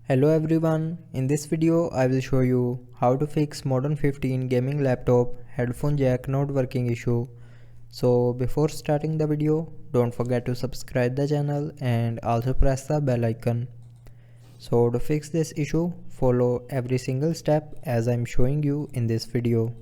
Hello everyone, in this video I will show you how to fix Modern 15 gaming laptop headphone jack not working issue. So before starting the video, don't forget to subscribe the channel and also press the bell icon. So to fix this issue, follow every single step as I'm showing you in this video.